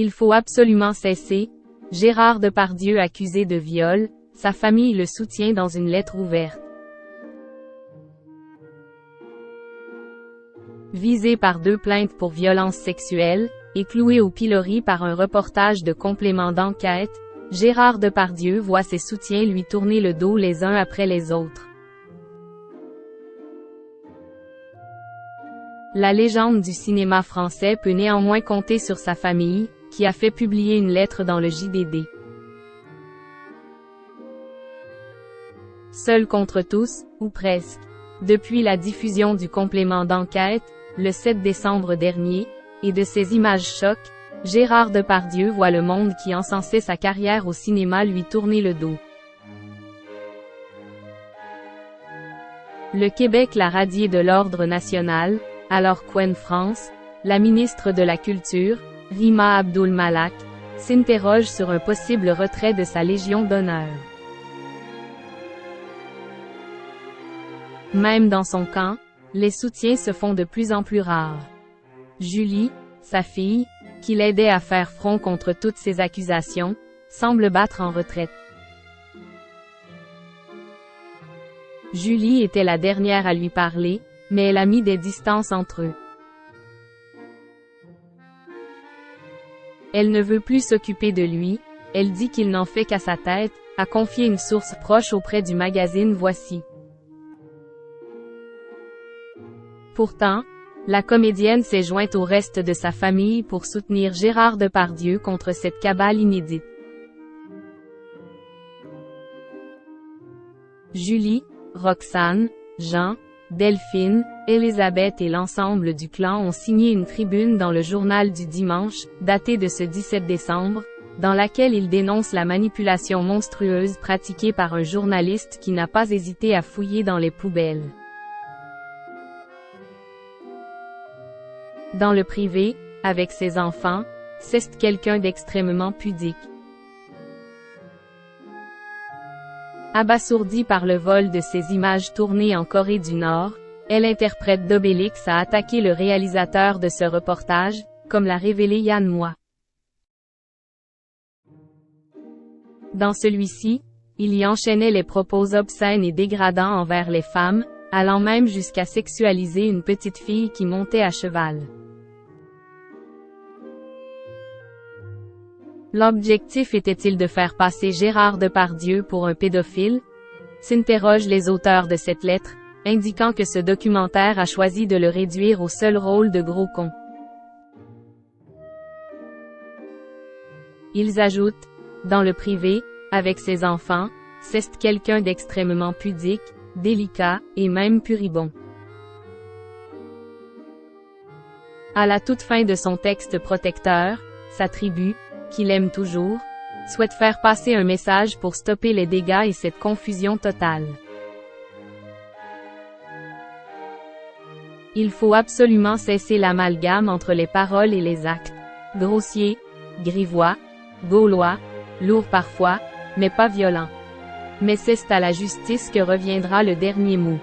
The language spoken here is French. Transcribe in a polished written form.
Il faut absolument cesser. Gérard Depardieu accusé de viol, sa famille le soutient dans une lettre ouverte. Visé par 2 plaintes pour violences sexuelles, et cloué au pilori par un reportage de complément d'enquête, Gérard Depardieu voit ses soutiens lui tourner le dos les uns après les autres. La légende du cinéma français peut néanmoins compter sur sa famille, qui a fait publier une lettre dans le JDD. Seul contre tous, ou presque. Depuis la diffusion du complément d'enquête, le 7 décembre dernier, et de ces images chocs, Gérard Depardieu voit le monde qui encensait sa carrière au cinéma lui tourner le dos. Le Québec l'a radié de l'ordre national, alors qu'en France, la ministre de la Culture, Rima Abdul-Malak, s'interroge sur un possible retrait de sa Légion d'honneur. Même dans son camp, les soutiens se font de plus en plus rares. Julie, sa fille, qui l'aidait à faire front contre toutes ces accusations, semble battre en retraite. Julie était la dernière à lui parler, mais elle a mis des distances entre eux. Elle ne veut plus s'occuper de lui, elle dit qu'il n'en fait qu'à sa tête, a confié une source proche auprès du magazine Voici. Pourtant, la comédienne s'est jointe au reste de sa famille pour soutenir Gérard Depardieu contre cette cabale inédite. Julie, Roxane, Jean, Delphine, Elisabeth et l'ensemble du clan ont signé une tribune dans le journal du dimanche, datée de ce 17 décembre, dans laquelle ils dénoncent la manipulation monstrueuse pratiquée par un journaliste qui n'a pas hésité à fouiller dans les poubelles. Dans le privé, avec ses enfants, c'est quelqu'un d'extrêmement pudique. Abasourdie par le vol de ces images tournées en Corée du Nord, elle interprète d'Obélix a attaqué le réalisateur de ce reportage, comme l'a révélé Yann Moix. Dans celui-ci, il y enchaînait les propos obscènes et dégradants envers les femmes, allant même jusqu'à sexualiser une petite fille qui montait à cheval. L'objectif était-il de faire passer Gérard Depardieu pour un pédophile? S'interrogent les auteurs de cette lettre, indiquant que ce documentaire a choisi de le réduire au seul rôle de gros con. Ils ajoutent, dans le privé, avec ses enfants, c'est quelqu'un d'extrêmement pudique, délicat, et même puribond. À la toute fin de son texte protecteur, sa tribu, qu'il aime toujours, souhaite faire passer un message pour stopper les dégâts et cette confusion totale. Il faut absolument cesser l'amalgame entre les paroles et les actes. Grossier, grivois, gaulois, lourd parfois, mais pas violent. Mais c'est à la justice que reviendra le dernier mot.